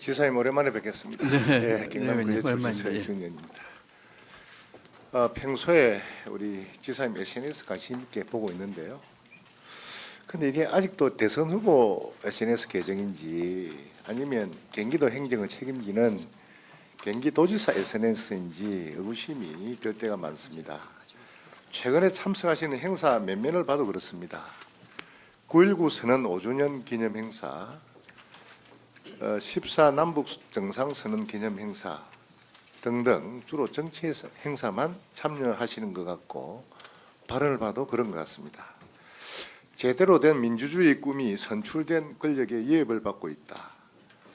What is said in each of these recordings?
지사님 오랜만에 뵙겠습니다. 네, 경남 네, 구례 오랜만입니다. 출신의 예. 중년입니다. 평소에 우리 지사님 SNS 관심 있게 보고 있는데요. 근데 이게 아직도 대선 후보 SNS 계정인지 아니면 경기도 행정을 책임지는 경기도지사 SNS인지 의구심이 들 때가 많습니다. 최근에 참석하시는 행사 몇몇을 봐도 그렇습니다. 9.19 선언 5주년 기념 행사, 14 남북 정상선언 기념 행사 등등 주로 정치 행사만 참여하시는 것 같고 발언을 봐도 그런 것 같습니다. 제대로 된 민주주의 꿈이 선출된 권력의 위협을 받고 있다.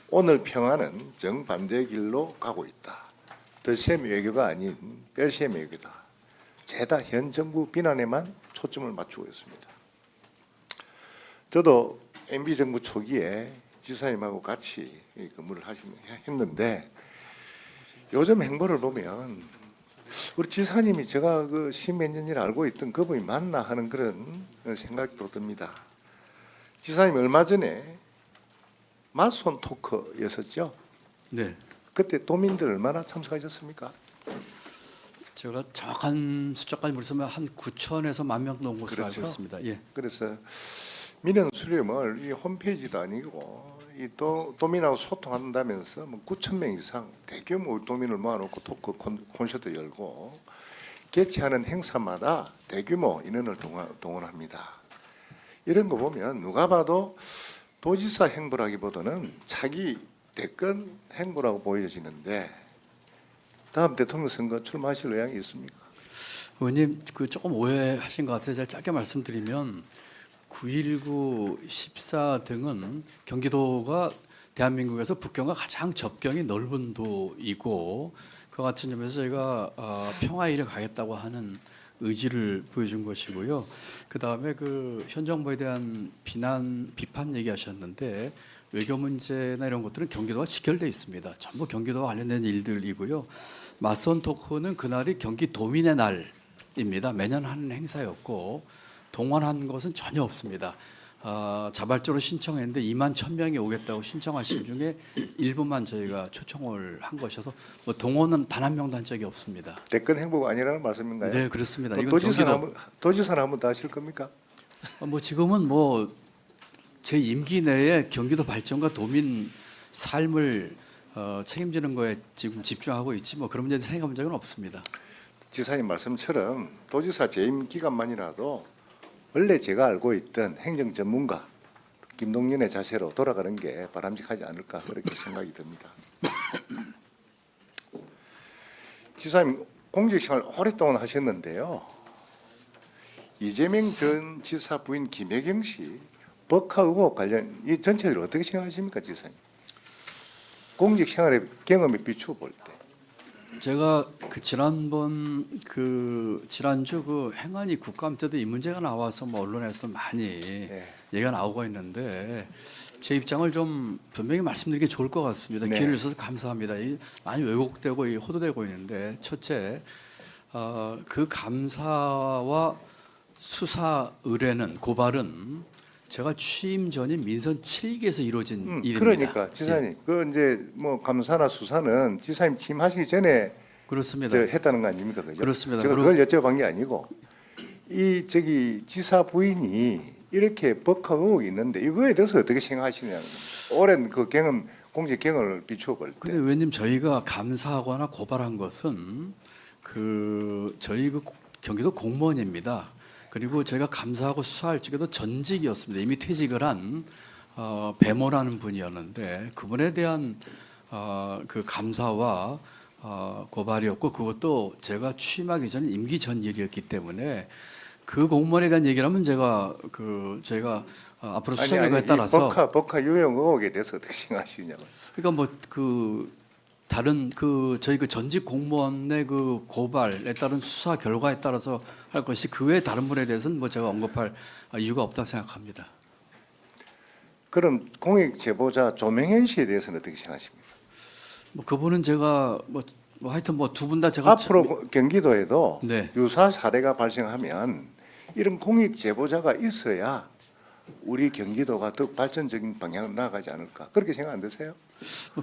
오늘 평화는 정반대의 길로 가고 있다. 덧셈 외교가 아닌 뺄셈 외교다. 죄다 현 정부 비난에만 초점을 맞추고 있습니다. 저도 MB 정부 초기에 지사님하고 같이 근무를 했는데 요즘 행보를 보면 우리 지사님이 제가 그 십몇 년을 알고 있던 그분이 맞나 하는 그런 생각도 듭니다. 지사님 얼마 전에 마손 토크였었죠? 네, 그때 도민들 얼마나 참석하셨습니까? 제가 정확한 숫자까지 모르지만 한 9천에서 10,000명 넘은 것으로 그렇죠. 알고 있습니다. 예, 그래서 민원 수렴을 이 홈페이지도 아니고 이 도민하고 소통한다면서 뭐 9,000명 이상 대규모 도민을 모아놓고 토크 콘서트 열고 개최하는 행사마다 대규모 인원을 동원합니다. 이런 거 보면 누가 봐도 도지사 행보라기보다는 차기 대권 행보라고 보여지는데 다음 대통령 선거 출마하실 의향이 있습니까? 의원님 그 조금 오해하신 것 같아요. 제가 짧게 말씀드리면 9.19, 14 등은 경기도가 대한민국에서 북경과 가장 접경이 넓은 도이고 그 같은 점에서 저희가 평화의 일을 가겠다고 하는 의지를 보여준 것이고요. 그 다음에 그 현 정부에 대한 비판 얘기하셨는데 외교 문제나 이런 것들은 경기도와 직결돼 있습니다. 전부 경기도와 관련된 일들이고요. 맞선 토크는 그날이 경기도민의 날입니다. 매년 하는 행사였고 동원한 것은 전혀 없습니다. 자발적으로 신청했는데 21,000명이 오겠다고 신청하신 중에 일부만 저희가 초청을 한 것이어서 뭐 동원은 단 한 명도 한 적이 없습니다. 대권 행보가 아니라는 말씀인가요? 네, 그렇습니다. 이건 도지사는 한번 더 하실 겁니까? 뭐 지금은 뭐 제 임기 내에 경기도 발전과 도민 삶을 책임지는 거에 지금 집중하고 있지 뭐 그런 문제에 생각한 적은 없습니다. 지사님 말씀처럼 도지사 재임 기간만이라도 원래 제가 알고 있던 행정 전문가 김동연의 자세로 돌아가는 게 바람직하지 않을까 그렇게 생각이 듭니다. 지사님 공직 생활 오랫동안 하셨는데요. 이재명 전 지사 부인 김혜경 씨 법카 의혹 관련 이 전체를 어떻게 생각하십니까, 지사님? 공직 생활의 경험에 비추어 볼 때. 제가 그 지난주 그 행안위 국감 때도 이 문제가 나와서 뭐 언론에서 많이 얘기가 나오고 있는데 제 입장을 좀 분명히 말씀드리기 좋을 것 같습니다. 네. 기회를 주셔서 감사합니다. 많이 왜곡되고 호도되고 있는데 첫째 그 감사와 수사 의뢰는 고발은 제가 취임 전인 민선 7기에서 이루어진 일입니다. 그러니까 지사님, 그 이제 뭐 감사나 수사는 지사님 취임하시기 전에 그렇습니다. 했다는 거 아닙니까, 그죠? 그렇습니다. 제가 그걸 여쭤본 게 아니고 이 지사 부인이 이렇게 법카 의혹이 있는데 이거에 대해서 어떻게 생각하시냐는 오랜 그 경험, 공직 경험을 비추어 볼 때. 근데 의원님 저희가 감사하거나 고발한 것은 저희 경기도 공무원입니다. 그리고 제가 감사하고 수사할 적에도 전직이었습니다. 이미 퇴직을 한 배모라는 분이었는데 그분에 대한 그 감사와 고발이었고 그것도 제가 취임하기 전 임기 전 일이었기 때문에 그 공무원에 대한 얘기를 하면 저희가 앞으로 수사 결과에 따라서 법카 유용 의혹에 대해서 어떻게 생각하시냐고. 그러니까 뭐 다른 저희 전직 공무원의 그 고발에 따른 수사 결과에 따라서 할 것이 그 외 다른 분에 대해서는 뭐 제가 언급할 이유가 없다고 생각합니다. 그럼 공익 제보자 조명현 씨에 대해서는 어떻게 생각하십니까? 뭐 그분은 제가 뭐 하여튼 뭐 두 분 다 제가 앞으로 경기도에도 네. 유사 사례가 발생하면 이런 공익 제보자가 있어야 우리 경기도가 더 발전적인 방향으로 나아가지 않을까 그렇게 생각 안 드세요?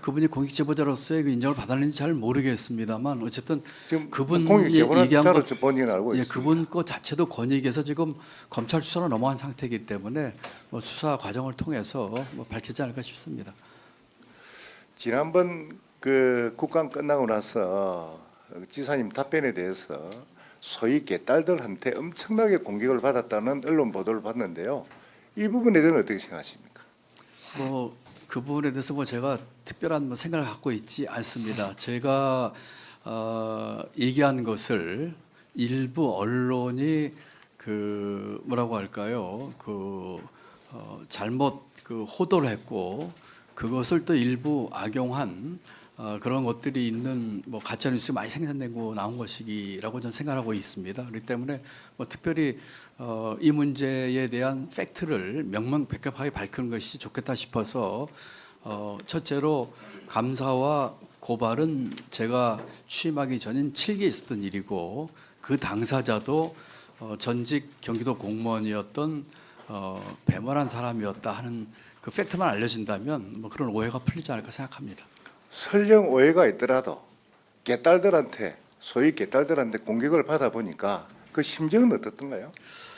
그분이 공익 제보자로서의 그 인정을 받았는지 잘 모르겠습니다만 어쨌든 지금 그분이 공익 얘기한 제보자로 것, 본인은 알고 예, 있습니다. 그분 거 자체도 권익에서 지금 검찰 수사로 넘어간 상태이기 때문에 뭐 수사 과정을 통해서 뭐 밝히지 않을까 싶습니다. 지난번 그 국감 끝나고 나서 지사님 답변에 대해서 소위 개딸들한테 엄청나게 공격을 받았다는 언론 보도를 봤는데요. 이 부분에 대해서는 어떻게 생각하십니까? 뭐 그 부분에 대해서 뭐 제가 특별한 뭐 생각을 갖고 있지 않습니다. 제가 얘기한 것을 일부 언론이 그 뭐라고 할까요? 잘못 그 호도를 했고 그것을 또 일부 악용한 그런 것들이 있는 뭐 가짜 뉴스 많이 생산되고 나온 것이라고 저는 생각하고 있습니다. 그렇기 때문에 뭐 특별히 이 문제에 대한 팩트를 명명백백하게 밝히는 것이 좋겠다 싶어서 첫째로 감사와 고발은 제가 취임하기 전인 7기에 있었던 일이고 그 당사자도 전직 경기도 공무원이었던 배멀한 사람이었다 하는 그 팩트만 알려진다면 뭐 그런 오해가 풀리지 않을까 생각합니다. 설령 오해가 있더라도 개딸들한테 소위 개딸들한테 공격을 받아 보니까 그 심정은 어떻던가요?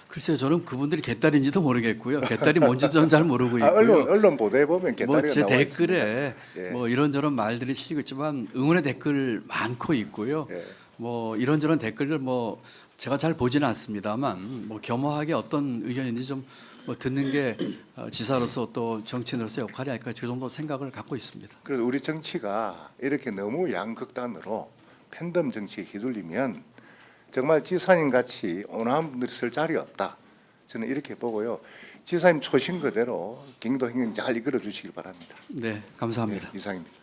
글쎄요, 저는 그분들이 개딸인지도 모르겠고요. 개딸이 뭔지도 저는 잘 모르고 있고요. 언론 보도에 보면 개딸이가 뭐 제 나와 댓글에 있습니다. 예. 뭐 이런저런 말들이 실리고 있지만 응원의 댓글 많고 있고요. 예. 뭐 이런저런 댓글들 뭐 제가 잘 보지는 않습니다만 뭐 겸허하게 어떤 의견인지 좀 뭐 듣는 게 지사로서 또 정치인으로서 역할이 아닐까 그 정도 생각을 갖고 있습니다. 그래서 우리 정치가 이렇게 너무 양극단으로 팬덤 정치에 휘둘리면 정말 지사님 같이 온화한 분들이 쓸 자리 없다. 저는 이렇게 보고요. 지사님 초심 그대로 경기도 행정 잘 이끌어 주시길 바랍니다. 네, 감사합니다. 네, 이상입니다.